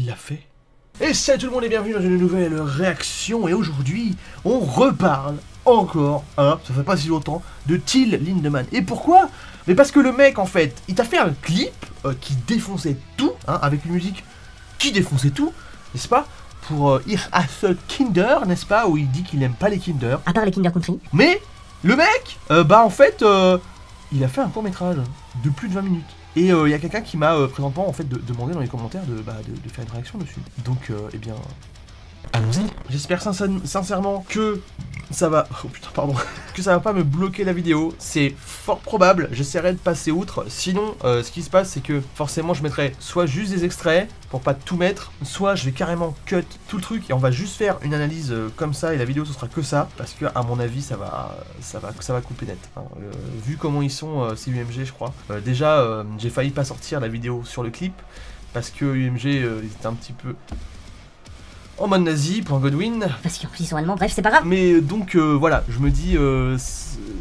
l'a fait. Et salut tout le monde et bienvenue dans une nouvelle réaction. Et aujourd'hui, on reparle encore, hein, ça fait pas si longtemps, de Till Lindemann. Et pourquoi? Mais parce que le mec, en fait, il t'a fait un clip qui défonçait tout, hein, avec une musique qui défonçait tout, n'est-ce pas? Pour Ich hasse Kinder, n'est-ce pas? Où il dit qu'il n'aime pas les Kinder. À part les Kinder Country. Mais, le mec, en fait, il a fait un court-métrage de plus de 20 minutes. Et il y a quelqu'un qui m'a présentement en fait demandé dans les commentaires de faire une réaction dessus. Donc eh bien, allons-y. J'espère sincèrement que ça va... Oh putain, pardon. Que ça va pas me bloquer la vidéo. C'est fort probable. J'essaierai de passer outre. Sinon, ce qui se passe, c'est que forcément, je mettrai soit juste des extraits pour pas tout mettre, soit je vais carrément cut tout le truc et on va juste faire une analyse comme ça et la vidéo ce sera que ça parce que à mon avis ça va couper net. Hein. Vu comment ils sont, c'est UMG je crois. Déjà, j'ai failli pas sortir la vidéo sur le clip parce que UMG ils étaient un petit peu en mode nazi, point Godwin. Parce qu'ils sont allemands, bref, c'est pas grave. Mais donc voilà, je me dis,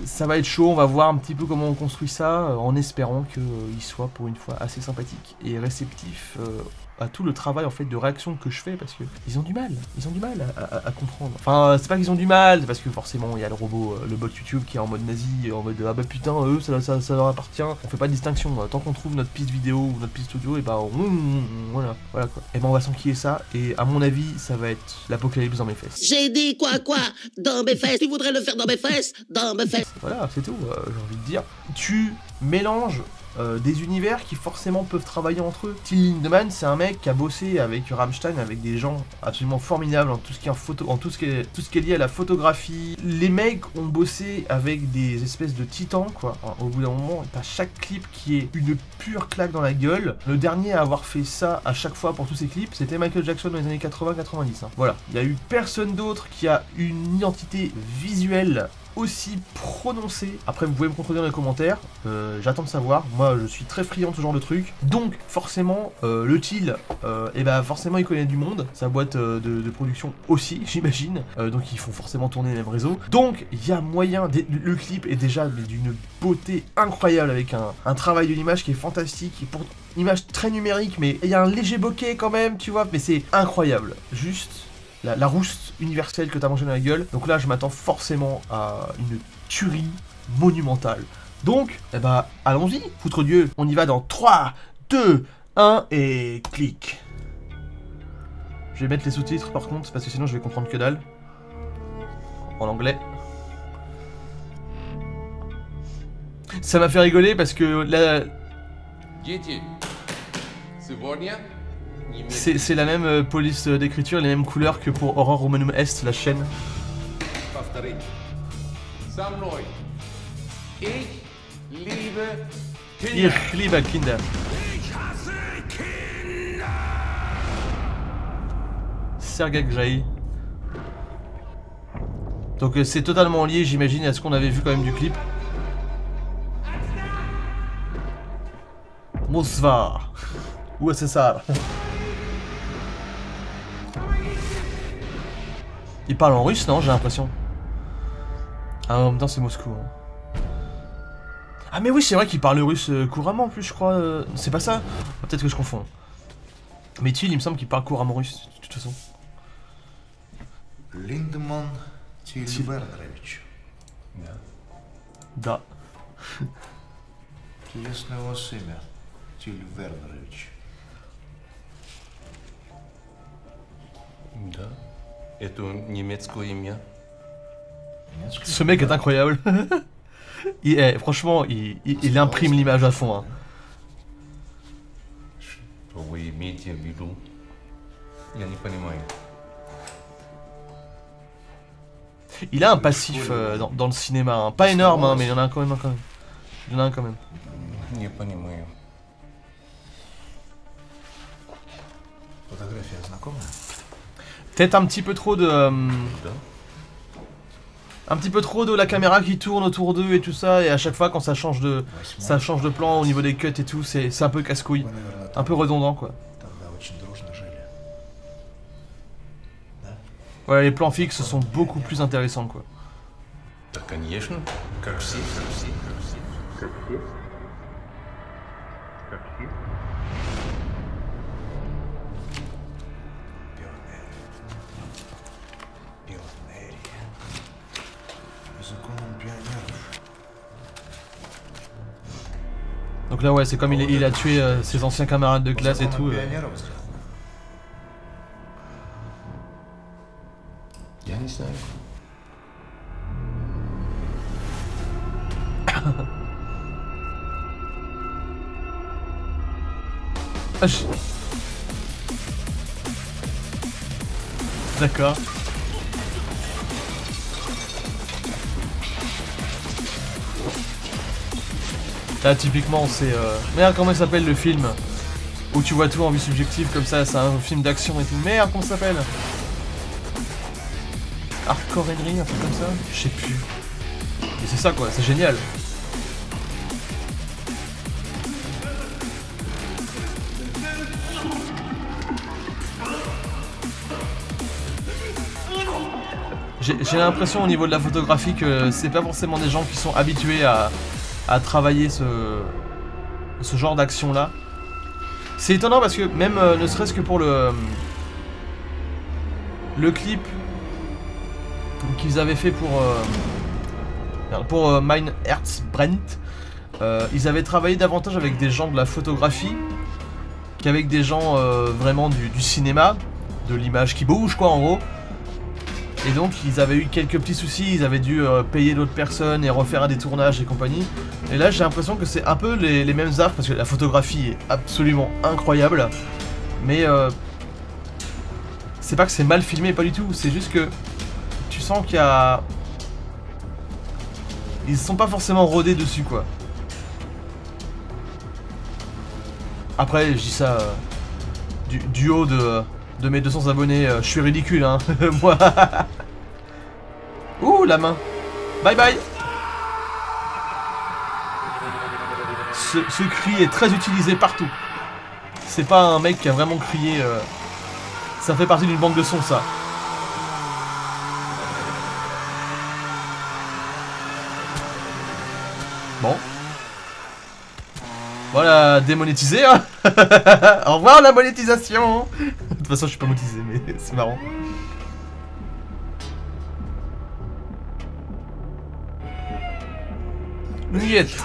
ça va être chaud, on va voir un petit peu comment on construit ça, en espérant qu'il soit pour une fois assez sympathique et réceptif à tout le travail en fait de réaction que je fais, parce que ils ont du mal à comprendre. Enfin, c'est pas qu'ils ont du mal, c'est parce que forcément il y a le robot, le bot YouTube qui est en mode nazi, en mode ah bah putain, eux ça leur appartient, on fait pas de distinction, tant qu'on trouve notre piste vidéo ou notre piste audio, et bah voilà quoi. Et ben on va s'enquiller ça, et à mon avis ça va être l'apocalypse dans mes fesses. J'ai dit quoi dans mes fesses? Tu voudrais le faire dans mes fesses? Dans mes fesses. Voilà, c'est tout, j'ai envie de dire. Tu mélanges des univers qui forcément peuvent travailler entre eux. Till Lindemann, c'est un mec qui a bossé avec Rammstein, avec des gens absolument formidables en tout ce qui est tout ce qui est lié à la photographie. Les mecs ont bossé avec des espèces de titans, quoi. Au bout d'un moment, t'as chaque clip qui est une pure claque dans la gueule. Le dernier à avoir fait ça à chaque fois pour tous ses clips, c'était Michael Jackson dans les années 80-90. Hein. Voilà, il y a eu personne d'autre qui a une identité visuelle aussi prononcé. Après vous pouvez me contredire dans les commentaires, j'attends de savoir, moi je suis très friand de ce genre de truc, donc forcément le Till, et bah forcément il connaît du monde, sa boîte de production aussi j'imagine, donc ils font forcément tourner les mêmes réseaux, donc il y a moyen, le clip est déjà d'une beauté incroyable avec un travail de l'image qui est fantastique, et pour une image très numérique, mais il y a un léger bokeh quand même, tu vois, mais c'est incroyable, juste... La rousse universelle que t'as mangé dans la gueule. Donc là, je m'attends forcément à une tuerie monumentale. Donc, eh bah, allons-y, foutre Dieu. On y va dans 3, 2, 1 et clic. Je vais mettre les sous-titres par contre, parce que sinon je vais comprendre que dalle. En anglais. Ça m'a fait rigoler parce que là... C'est la même police d'écriture, les mêmes couleurs que pour Horror Romanum Est, la chaîne. Ich liebe Kinder. Sergei Gjaï. Donc c'est totalement lié, j'imagine, à ce qu'on avait vu quand même du clip. Bonsoir. Où est-ce ça? Il parle en russe, non? J'ai l'impression. Ah, en même temps, c'est Moscou. Hein. Ah, mais oui, c'est vrai qu'il parle russe couramment en plus, je crois. C'est pas ça? Peut-être que je confonds. Mais Till, il me semble qu'il parle couramment russe, de toute façon. Lindemann Till Wernerovich. Da. Интересное у вас имя, Till Wernerovich. Да. Это немецкое имя. Ce mec est incroyable. Franchement, il imprime l'image à fond. Hein. Что вы имеете в виду? Я не понимаю. Il a un passif dans le cinéma, hein. Pas énorme, hein, mais il y en a un quand même. Il y en a un quand même. Не понимаю. Фотография знакомая? Peut-être un petit peu trop de... un petit peu trop de la caméra qui tourne autour d'eux et tout ça, et à chaque fois quand ça change de plan au niveau des cuts et tout, c'est un peu casse-couille. Un peu redondant quoi. Ouais, les plans fixes sont beaucoup plus intéressants quoi. Да, конечно, как все. Donc là ouais, c'est comme il a tué ses anciens camarades de classe et tout. Пионеров сделал. Я не знаю. Ah, D'accord. Là typiquement c'est... Merde, comment il s'appelle le film où tu vois tout en vue subjective comme ça, c'est un film d'action et tout. Merde, comment ça s'appelle? Hardcore Henry, un truc comme ça? Je sais plus. Mais c'est ça quoi, c'est génial. J'ai l'impression au niveau de la photographie que c'est pas forcément des gens qui sont habitués à travailler ce genre d'action là. C'est étonnant parce que même ne serait-ce que pour le clip qu'ils avaient fait pour Mein Herz brennt, ils avaient travaillé davantage avec des gens de la photographie qu'avec des gens vraiment du cinéma, de l'image qui bouge quoi en gros. Et donc ils avaient eu quelques petits soucis, ils avaient dû payer d'autres personnes et refaire des tournages et compagnie. Et là j'ai l'impression que c'est un peu les mêmes arts parce que la photographie est absolument incroyable. Mais c'est pas que c'est mal filmé, pas du tout, c'est juste que tu sens qu'il y a... Ils sont pas forcément rodés dessus quoi. Après je dis ça du haut de mes 200 abonnés, je suis ridicule hein, moi. Ouh la main. Bye bye. Ce cri est très utilisé partout. C'est pas un mec qui a vraiment crié, ça fait partie d'une banque de sons ça. Bon. Voilà, démonétisé hein. Au revoir la monétisation. De toute façon je suis pas monétisé mais c'est marrant. Niet.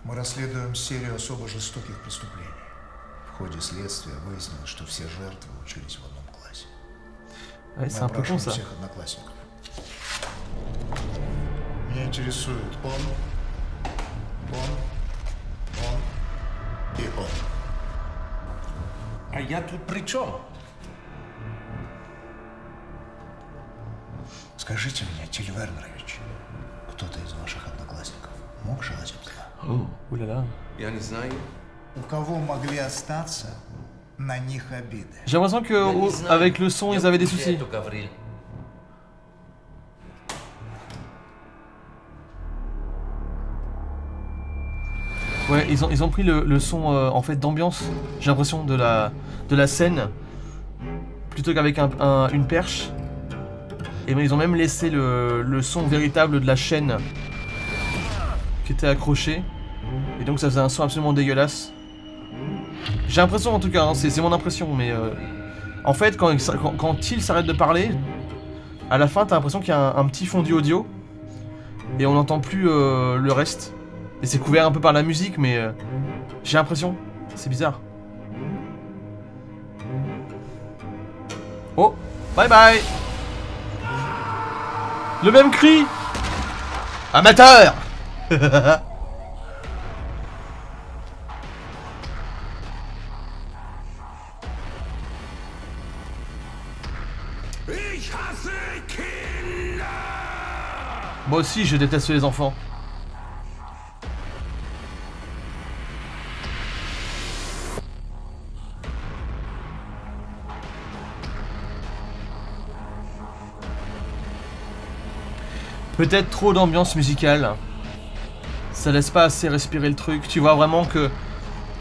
Мы расследуем серию особо жестоких преступлений. В ходе следствия выяснилось, что все жертвы учились в одном классе. Ouais, c'est un peu con ça. Всех одноклассников. Меня интересует он и он. А я тут при чем? Скажите мне, Тиль Вернерович, кто-то из ваших одноклассников мог желать им зла? Oulala. Я не знаю. У кого могли остаться на них обиды? J'ai l'impression que avec le son ils avaient des soucis. Гавриль. Ouais, ils ont pris le son en fait d'ambiance, j'ai l'impression de la scène plutôt qu'avec une perche. Et ben, ils ont même laissé le son véritable de la chaîne qui était accrochée. Et donc ça faisait un son absolument dégueulasse. J'ai l'impression en tout cas, hein, c'est mon impression, mais en fait quand il s'arrête de parler, à la fin t'as l'impression qu'il y a un petit fondu audio et on n'entend plus le reste. Et c'est couvert un peu par la musique, mais j'ai l'impression, c'est bizarre. Oh, bye bye. Le même cri. Amateur. Moi aussi, je déteste les enfants. Peut-être trop d'ambiance musicale. Ça laisse pas assez respirer le truc. Tu vois vraiment que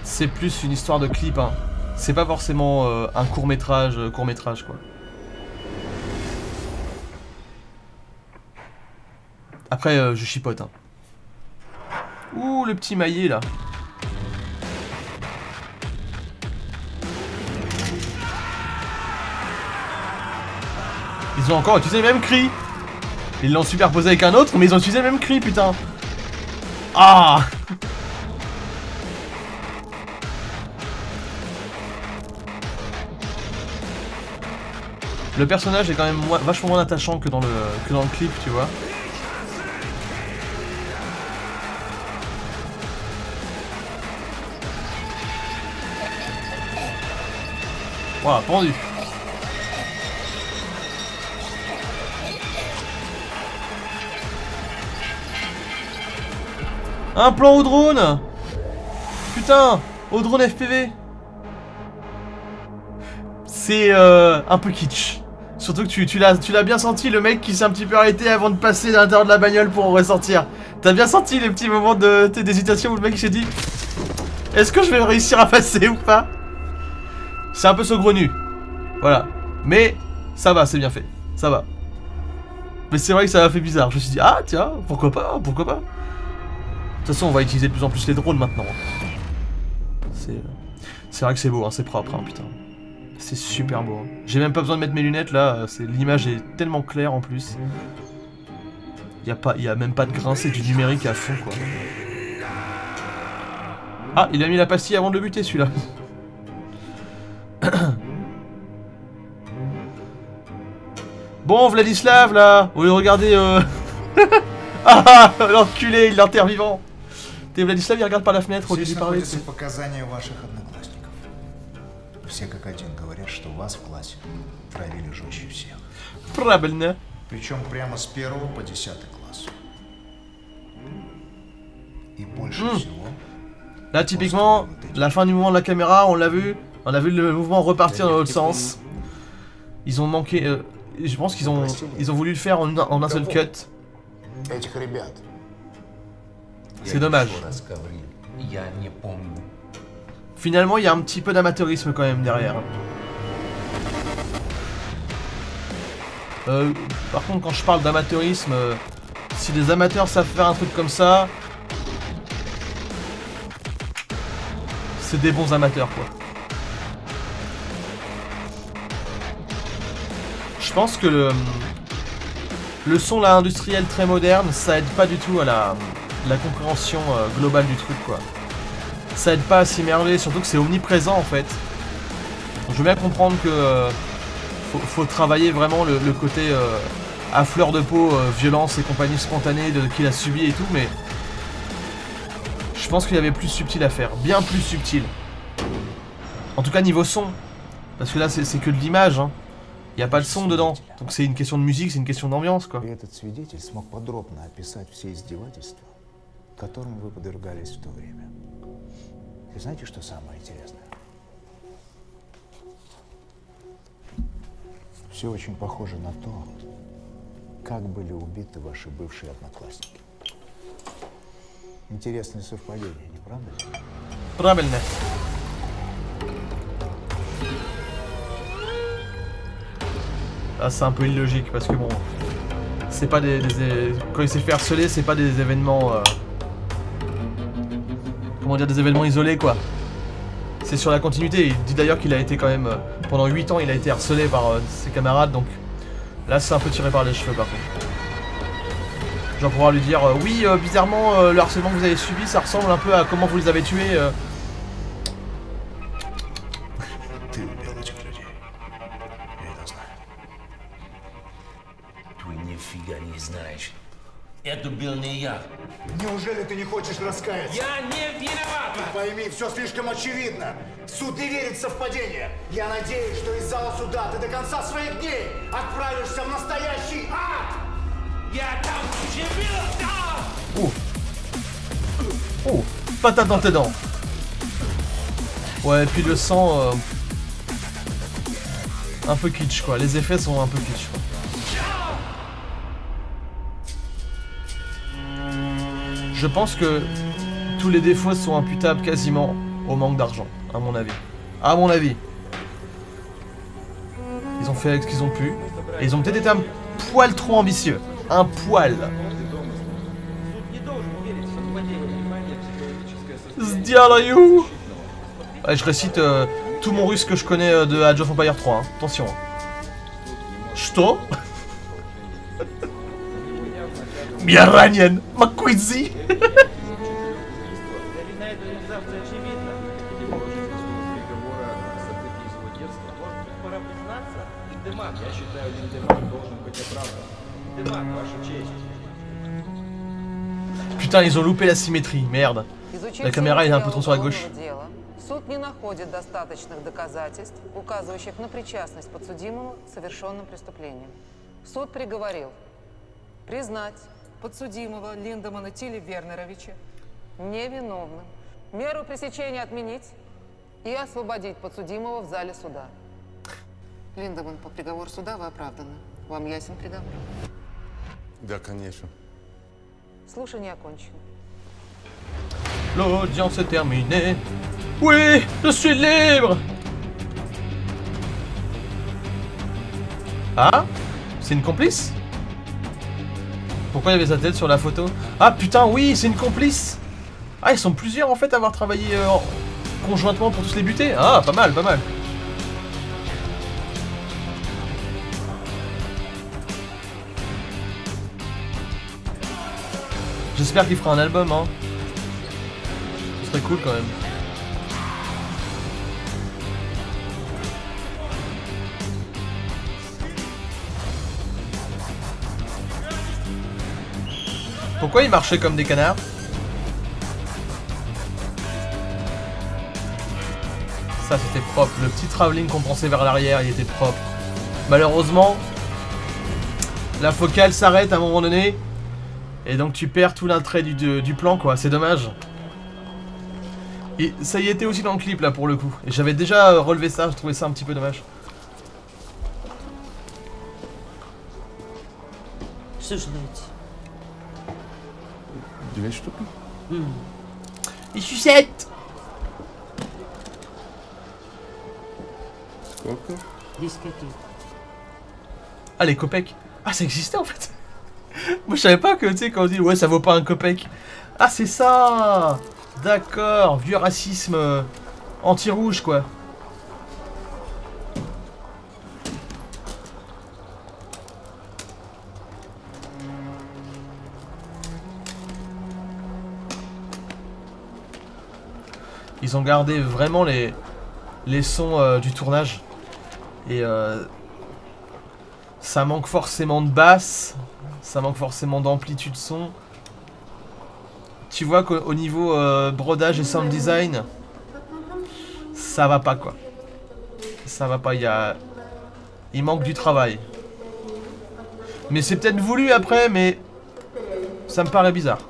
c'est plus une histoire de clip. Hein. C'est pas forcément un court-métrage quoi. Après, je chipote. Hein. Ouh, le petit maillet là. Ils ont encore utilisé les mêmes cris. Ils l'ont superposé avec un autre, mais ils ont utilisé le même cri, putain. Ah. Le personnage est quand même vachement moins attachant que dans le clip, tu vois. Voilà, pendu. Un plan au drone. Putain, au drone FPV. C'est un peu kitsch. Surtout que tu l'as bien senti, le mec qui s'est un petit peu arrêté avant de passer à l'intérieur de la bagnole pour ressortir. T'as bien senti les petits moments d'hésitation où le mec s'est dit est-ce que je vais réussir à passer ou pas? C'est un peu saugrenu. Voilà. Mais ça va, c'est bien fait. Ça va. Mais c'est vrai que ça m'a fait bizarre. Je me suis dit ah tiens, pourquoi pas, pourquoi pas. De toute façon on va utiliser de plus en plus les drones maintenant. C'est vrai que c'est beau, hein, c'est propre, hein, putain. C'est super beau. Hein. J'ai même pas besoin de mettre mes lunettes là, l'image est tellement claire en plus. Y a même pas de grain, c'est du numérique à fond quoi. Ah, il a mis la pastille avant de le buter celui-là. Bon Vladislav là, au lieu de regarder ah l'enculé, il l'enterre vivant. T'es Vladislav, il regarde par la fenêtre au lieu de lui parler. Все как один говорят, что вас в классе травили жестче всех. Правильно. Причем прямо с 1 по 10 класс. И больше всего... Là typiquement, la fin du mouvement de la caméra, on l'a vu. On a vu le mouvement repartir dans l'autre sens. Ils ont manqué... je pense qu'ils ont voulu le faire en un seul cut. C'est dommage. Finalement, il y a un petit peu d'amateurisme quand même derrière. Par contre, quand je parle d'amateurisme, si les amateurs savent faire un truc comme ça, c'est des bons amateurs, quoi. Je pense que le son là industriel très moderne, ça aide pas du tout à la compréhension globale du truc, quoi. Ça aide pas à s'immerger, surtout que c'est omniprésent en fait. Donc, je veux bien comprendre que faut travailler vraiment le côté à fleur de peau, violence et compagnie spontanée qu'il a subi et tout, mais je pense qu'il y avait plus subtil à faire, bien plus subtil. En tout cas niveau son, parce que là c'est que de l'image, hein. Il n'y a pas de son dedans, donc c'est une question de musique, c'est une question d'ambiance quoi. И знаете, что самое интересное? Все очень похоже на то, как были убиты ваши бывшие одноклассники. Интересное совпадение, не правда ли? Правильно. Ah, c'est un peu illogique parce que bon, c'est pas quand il s'est fait harceler, c'est pas des événements. Comment dire, des événements isolés quoi. C'est sur la continuité. Il dit d'ailleurs qu'il a été quand même pendant 8 ans il a été harcelé par ses camarades, donc là c'est un peu tiré par les cheveux par contre. Genre pouvoir lui dire oui bizarrement le harcèlement que vous avez subi ça ressemble un peu à comment vous les avez tués. Это был не я. Неужели ты не хочешь раскаяться? Я не виноват! Пойми, все слишком очевидно. Суд не верит в совпадение. Я надеюсь, что из зала суда ты до конца своих дней отправишься в настоящий ад! Я там тебе... Oh, patate dans tes dents. Ouais, et puis le sang... un peu kitsch quoi, les effets sont un peu kitsch quoi. Je pense que tous les défauts sont imputables quasiment au manque d'argent, à mon avis. À mon avis. Ils ont fait avec ce qu'ils ont pu. Et ils ont peut-être été un poil trop ambitieux. Un poil. Zdialayu. Ouais, je récite tout mon russe que je connais de Age of Empires 3. Hein. Attention. Что? Я ранен! Маккуизи! Я считаю, Линдеман должен быть оправдан. Линдеман, ваша честь. Putain, ils ont loupé la symétrie, merde. La caméra est un peu trop sur la gauche. Суд не находит достаточных доказательств, указывающих на причастность подсудимого к совершенным преступлениям. Суд приговорил признать подсудимого Линдемана Тилли Вернеровича невиновным, меру пресечения отменить и освободить подсудимого в зале суда. Линдеман, по приговору суда вы оправданы. Вам ясен приговор? Да, конечно. Слушание окончено. L'audience est terminée. Oui, je suis libre. Ah, c'est une complice? Pourquoi il y avait sa tête sur la photo? Ah putain, oui, c'est une complice. Ah, ils sont plusieurs en fait à avoir travaillé conjointement pour tous les buter. Ah, pas mal, pas mal. J'espère qu'il fera un album, hein. Ce serait cool quand même. Pourquoi ils marchaient comme des canards? Ça c'était propre. Le petit travelling qu'on pensait vers l'arrière, il était propre. Malheureusement, la focale s'arrête à un moment donné. Et donc tu perds tout l'intérêt du plan quoi, c'est dommage. Et ça y était aussi dans le clip là pour le coup. Et j'avais déjà relevé ça, je trouvais ça un petit peu dommage. Что ждать? 2 штуки. Les sucettes. Сколько? 10 копеек. Ah les copecs. Ah ça existait en fait. Moi je savais pas que tu sais quand on dit ouais ça vaut pas un copec. Ah c'est ça. D'accord, vieux racisme anti-rouge quoi. Ils ont gardé vraiment les sons du tournage. Et ça manque forcément de basse. Ça manque forcément d'amplitude son. Tu vois qu'au niveau brodage et sound design, ça va pas quoi. Ça va pas, il manque du travail. Mais c'est peut-être voulu après, mais ça me paraît bizarre.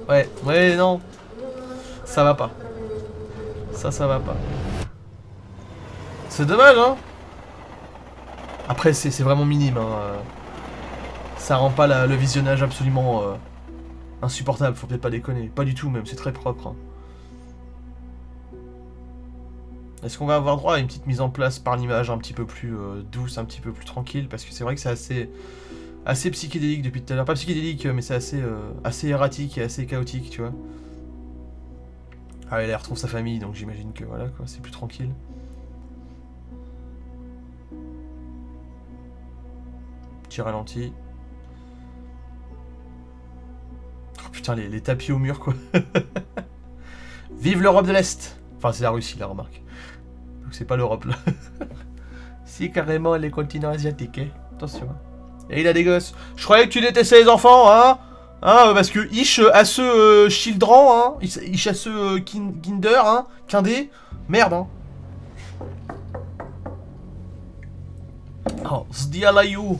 Ouais, non. Ça va pas. Ça va pas. C'est dommage, hein. Après, c'est vraiment minime, hein. Ça rend pas le visionnage absolument insupportable, faut peut-être pas déconner. Pas du tout même, c'est très propre. Hein. Est-ce qu'on va avoir droit à une petite mise en place par l'image un petit peu plus douce, un petit peu plus tranquille? Parce que c'est vrai que c'est assez psychédélique depuis tout à l'heure. Pas psychédélique, mais c'est assez erratique et assez chaotique, tu vois. Ah, il retrouve sa famille, donc j'imagine que voilà, quoi, c'est plus tranquille. Petit ralenti. Oh putain, les tapis au mur, quoi. Vive l'Europe de l'Est! Enfin, c'est la Russie, la remarque. Donc c'est pas l'Europe, là. Si, carrément, les continents asiatiques, hein. Attention. Et il a des gosses. Je croyais que tu détestais les enfants, hein? Hein, parce que Ish a ce Children, hein? Ish a ce Kinder, hein? Kindé. Merde, hein? Oh, Sdialayou.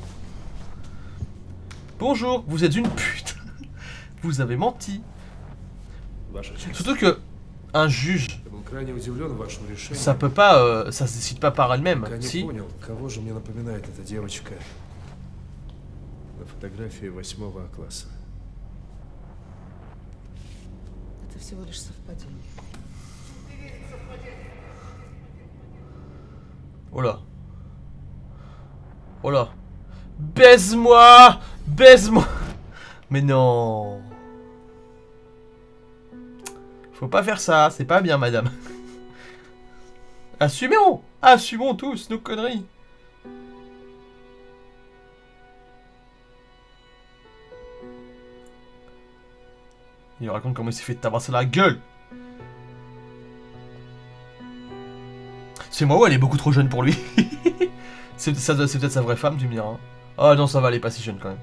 Bonjour, vous êtes une pute. Vous avez menti. Surtout que un juge, ça peut pas, ça se décide pas par elle-même. Si. Это всего лишь совпадение. Oh là. Oh là. Baise-moi! Baise-moi! Mais non. Faut pas faire ça, c'est pas bien, madame. Assumons! Assumons tous nos conneries. Il lui raconte comment il s'est fait tabasser la gueule. C'est moi ou elle est beaucoup trop jeune pour lui? C'est peut-être sa vraie femme, tu me diras. Ah non, ça va, elle est pas si jeune quand même.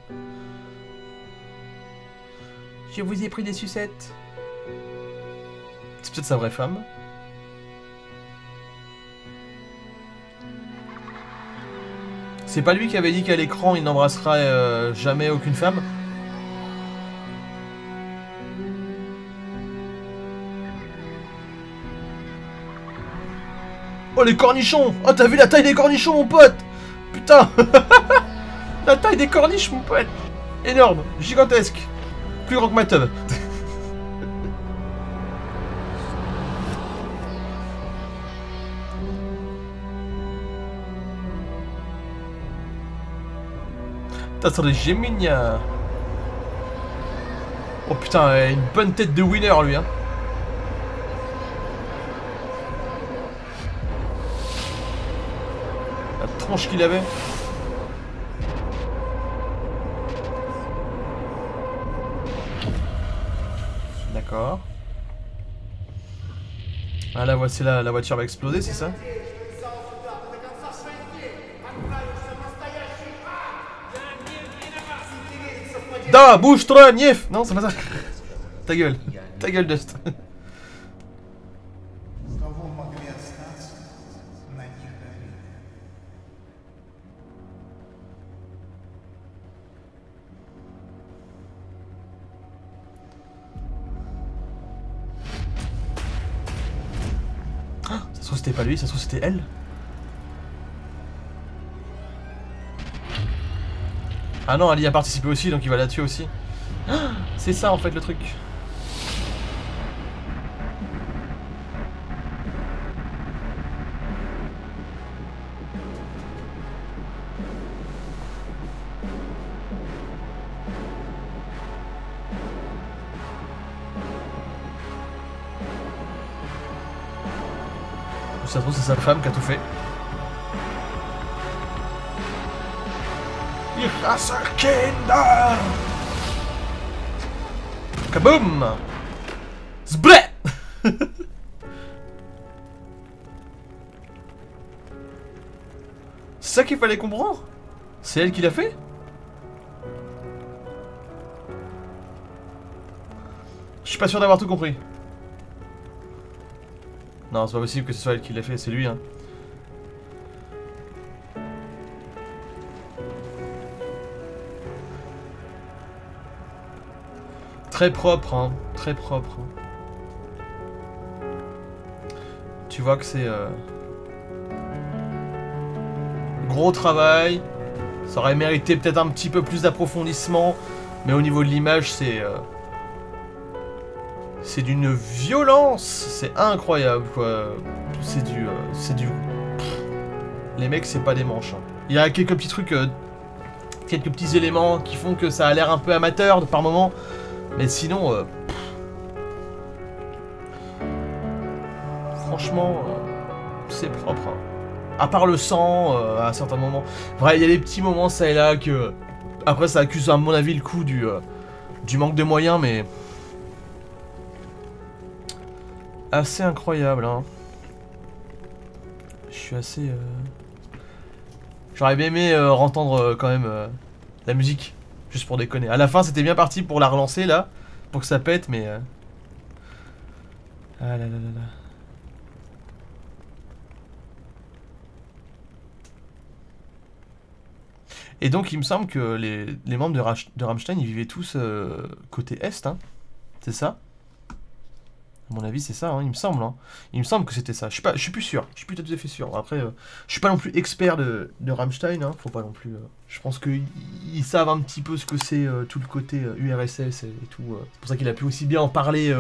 Je vous ai pris des sucettes. C'est peut-être sa vraie femme. C'est pas lui qui avait dit qu'à l'écran il n'embrassera jamais aucune femme? Oh les cornichons! Oh t'as vu la taille des cornichons mon pote? Putain! La taille des corniches mon pote! Énorme! Gigantesque! Plus grand que ma tub! Ça serait génial! Oh putain, une bonne tête de winner lui hein! Tronche qu'il avait. D'accord. Ah là voici la voiture va exploser, c'est ça? Da, bouge-toi, nief! Non, c'est pas ça. Ta gueule, Dust. Ça se trouve c'était pas lui, ça se trouve c'était elle. Ah non, elle y a participé aussi, donc il va la tuer aussi. C'est ça en fait le truc. Ça se trouve c'est sa femme qui a tout fait. Ich hasse Kinder! Kaboom! Zblé! C'est ça qu'il fallait comprendre? C'est elle qui l'a fait? Je suis pas sûr d'avoir tout compris. Non, c'est pas possible que ce soit elle qui l'a fait, c'est lui hein. Très propre, hein. Très propre. Tu vois que c'est... gros travail. Ça aurait mérité peut-être un petit peu plus d'approfondissement. Mais au niveau de l'image, c'est... c'est d'une violence. C'est incroyable, quoi. C'est du... Les mecs, c'est pas des manches. Hein. Il y a quelques petits trucs... quelques petits éléments qui font que ça a l'air un peu amateur par moment. Mais sinon, franchement, c'est propre. Hein. À part le sang, à certains moments. Vrai, il y a des petits moments, ça et là, que... Après, ça accuse, à mon avis, le coup du manque de moyens, mais... Assez incroyable, hein. Je suis assez... J'aurais bien aimé entendre quand même la musique. Juste pour déconner. À la fin, c'était bien parti pour la relancer, là. Pour que ça pète, mais... Ah là là là là. Et donc, il me semble que les membres de Rammstein, ils vivaient tous côté Est, hein. C'est ça? À mon avis, c'est ça, hein, il me semble. Hein. Il me semble que c'était ça. Je suis plus sûr. Je suis plus tout à fait sûr. Après, je suis pas non plus expert de Rammstein. Hein. Faut pas non plus. Je pense qu'ils savent un petit peu ce que c'est tout le côté URSS et tout. C'est pour ça qu'il a pu aussi bien en parler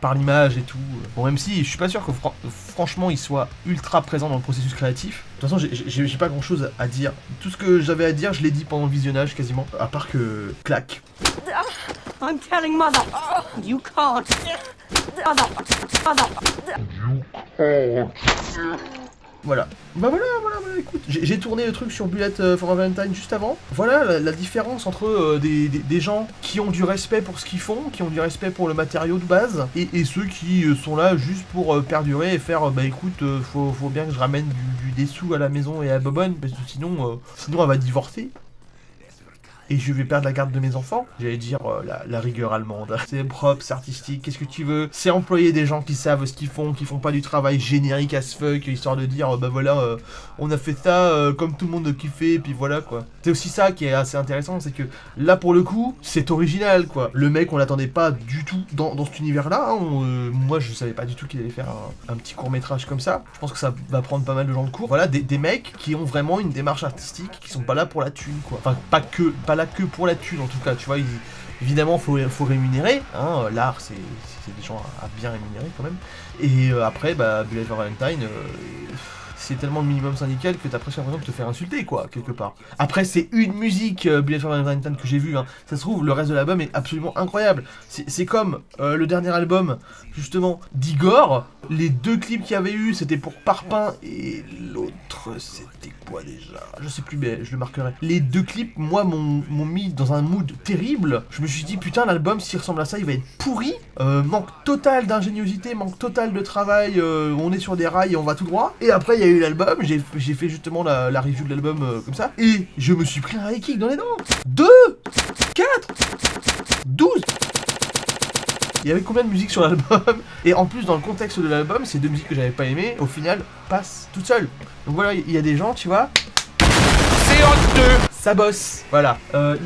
par l'image et tout. Bon, même si je suis pas sûr que franchement il soit ultra présent dans le processus créatif. De toute façon, j'ai pas grand chose à dire. Tout ce que j'avais à dire, je l'ai dit pendant le visionnage quasiment. À part que clac. I'm telling mother. You can't. Voilà. Bah voilà, écoute, j'ai tourné le truc sur Bullet for Valentine juste avant. Voilà la différence entre des gens qui ont du respect pour ce qu'ils font, qui ont du respect pour le matériau de base, et ceux qui sont là juste pour perdurer et faire, bah écoute, faut bien que je ramène des sous à la maison et à Bobonne, parce que sinon elle va divorcer. Et je vais perdre la garde de mes enfants. J'allais dire la rigueur allemande. C'est propre, c'est artistique, qu'est-ce que tu veux? C'est employer des gens qui savent ce qu'ils font pas du travail générique as fuck, histoire de dire, bah voilà, on a fait ça comme tout le monde kiffait, et puis voilà quoi. C'est aussi ça qui est assez intéressant, c'est que là pour le coup, c'est original quoi. Le mec, on l'attendait pas du tout dans cet univers-là. Hein. Moi, je savais pas du tout qu'il allait faire un petit court-métrage comme ça. Je pense que ça va prendre pas mal de gens de court. Voilà, des mecs qui ont vraiment une démarche artistique, qui sont pas là pour la thune quoi. Enfin, pas là que pour la thune en tout cas, tu vois, évidemment faut rémunérer, hein, l'art c'est des gens à bien rémunérer quand même, et après bah Bullet for Valentine, c'est tellement le minimum syndical que t'as presque l'impression de te faire insulter quoi, quelque part. Après c'est une musique Bullet for Valentine que j'ai vu, hein. Ça se trouve le reste de l'album est absolument incroyable, c'est comme le dernier album justement d'Igor, les deux clips qu'il y avait eu c'était pour Parpaing et l'autre c'était quoi déjà, je sais plus mais je le marquerai. Les deux clips moi m'ont mis dans un mood terrible, je me suis dit putain l'album s'il ressemble à ça il va être pourri, manque total d'ingéniosité, manque total de travail, on est sur des rails et on va tout droit, et après il y a eu l'album, j'ai fait justement la review de l'album comme ça, et je me suis pris un high kick dans les dents. 2, 4, 12. Il y avait combien de musiques sur l'album? Et en plus, dans le contexte de l'album, ces deux musiques que j'avais pas aimées, au final, passent toutes seules. Donc voilà, il y a des gens, tu vois, c'est honteux, ça bosse, voilà.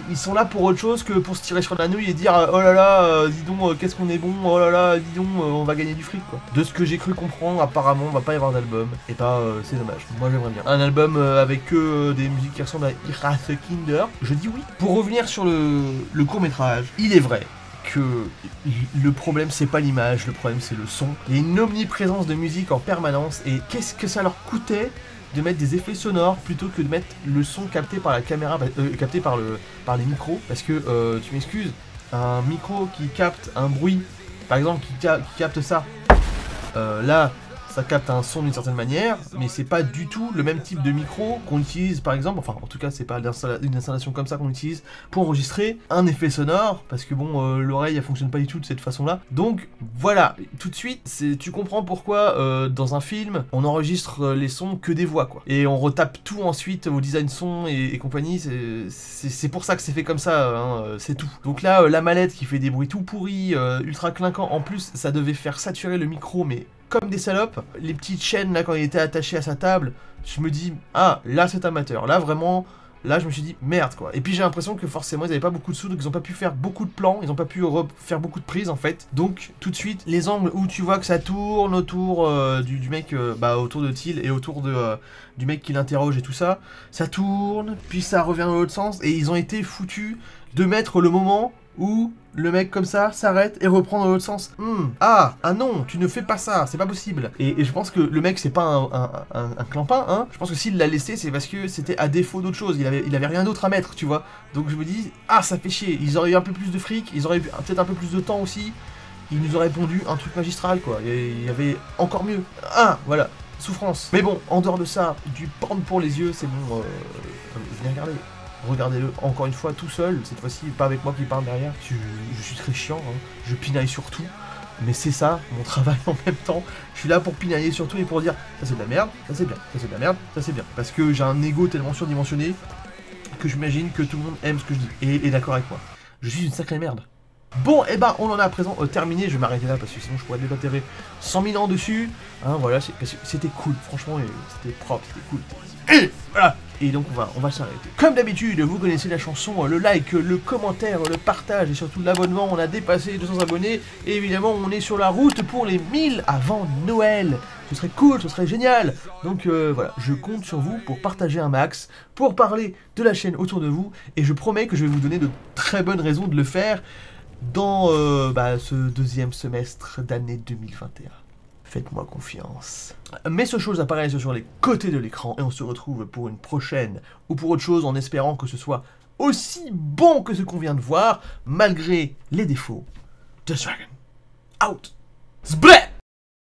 Ils sont là pour autre chose que pour se tirer sur la nouille et dire oh là là, dis donc, qu'est-ce qu'on est bon, oh là là, dis donc, on va gagner du fric quoi. De ce que j'ai cru comprendre, apparemment, on va pas y avoir d'album, et bah c'est dommage, moi j'aimerais bien. Un album avec que des musiques qui ressemblent à Iras Kinder, je dis oui. Pour revenir sur le court-métrage, il est vrai que le problème c'est pas l'image, le problème c'est le son. Il y a une omniprésence de musique en permanence, et qu'est-ce que ça leur coûtait de mettre des effets sonores plutôt que de mettre le son capté par la caméra, capté par les micros, parce que tu m'excuses, un micro qui capte un bruit, par exemple qui capte ça, là ça capte un son d'une certaine manière, mais c'est pas du tout le même type de micro qu'on utilise par exemple, enfin en tout cas c'est pas une installation comme ça qu'on utilise pour enregistrer un effet sonore, parce que bon l'oreille elle fonctionne pas du tout de cette façon là, donc voilà, tout de suite tu comprends pourquoi dans un film on enregistre les sons que des voix quoi, et on retape tout ensuite au design son et compagnie, c'est pour ça que c'est fait comme ça, hein, c'est tout. Donc là la mallette qui fait des bruits tout pourris, ultra clinquants, en plus ça devait faire saturer le micro mais comme des salopes, les petites chaînes là quand il était attaché à sa table, je me dis ah là c'est amateur, là vraiment, là je me suis dit merde quoi. Et puis j'ai l'impression que forcément ils avaient pas beaucoup de sous, donc ils ont pas pu faire beaucoup de plans, ils ont pas pu faire beaucoup de prises en fait. Donc tout de suite les angles où tu vois que ça tourne autour du mec, autour de Till et autour du mec qui l'interroge et tout ça, ça tourne, puis ça revient dans l'autre sens, et ils ont été foutus de mettre le moment où le mec comme ça s'arrête et reprend dans l'autre sens. Ah non, tu ne fais pas ça, c'est pas possible. Et je pense que le mec c'est pas un clampin, hein. Je pense que s'il l'a laissé c'est parce que c'était à défaut d'autre chose, il avait rien d'autre à mettre, tu vois. Donc je me dis, ah ça fait chier, ils auraient eu un peu plus de fric, ils auraient eu peut-être un peu plus de temps aussi, ils nous auraient pondu un truc magistral quoi, il y avait encore mieux. Ah voilà, souffrance. Mais bon, en dehors de ça, du porn pour les yeux, c'est bon, venez regarder. Regardez-le encore une fois tout seul, cette fois-ci pas avec moi qui parle derrière, je suis très chiant, hein. Je pinaille sur tout, mais c'est ça mon travail en même temps, je suis là pour pinailler sur tout et pour dire ça c'est de la merde, ça c'est bien, ça c'est de la merde, ça c'est bien, parce que j'ai un ego tellement surdimensionné que j'imagine que tout le monde aime ce que je dis, et est d'accord avec moi, je suis une sacrée merde. Bon, et bah on en a à présent terminé, je vais m'arrêter là parce que sinon je pourrais débattre 100 000 ans dessus, hein, voilà, c'était cool, franchement, c'était propre, c'était cool, et voilà. Et donc on va s'arrêter. Comme d'habitude, vous connaissez la chanson, le like, le commentaire, le partage et surtout l'abonnement. On a dépassé les 200 abonnés et évidemment on est sur la route pour les 1000 avant Noël. Ce serait cool, ce serait génial. Donc voilà, je compte sur vous pour partager un max, pour parler de la chaîne autour de vous, et je promets que je vais vous donner de très bonnes raisons de le faire dans ce deuxième semestre d'année 2021. Faites-moi confiance. Mais ce chose apparaît sur les côtés de l'écran et on se retrouve pour une prochaine ou pour autre chose en espérant que ce soit aussi bon que ce qu'on vient de voir malgré les défauts. The Dragon out. Splat!